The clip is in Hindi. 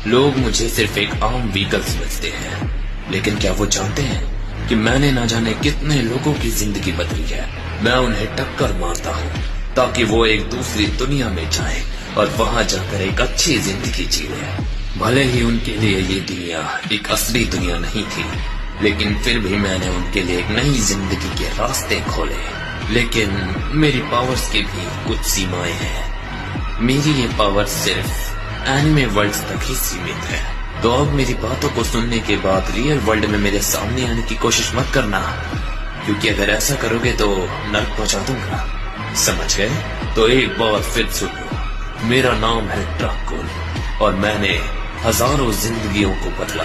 लोग मुझे सिर्फ एक आम व्हीकल समझते हैं, लेकिन क्या वो जानते हैं कि मैंने ना जाने कितने लोगों की जिंदगी बदली है। मैं उन्हें टक्कर मारता हूँ ताकि वो एक दूसरी दुनिया में जाए और वहाँ जाकर एक अच्छी जिंदगी जिए। भले ही उनके लिए ये दुनिया एक असली दुनिया नहीं थी, लेकिन फिर भी मैंने उनके लिए एक नई जिंदगी के रास्ते खोले। लेकिन मेरी पावर्स की भी कुछ सीमाएं हैं। मेरी ये पावर सिर्फ एनिमे वर्ल्ड तक ही सीमित है। तो अब मेरी बातों को सुनने के बाद रियल वर्ल्ड में मेरे सामने आने की कोशिश मत करना, क्योंकि अगर ऐसा करोगे तो नर्क पहुंचा दूंगा। समझ गए? तो एक बार फिर सुन लो, मेरा नाम है ड्रैकुल और मैंने हजारों जिंदगियों को बदला।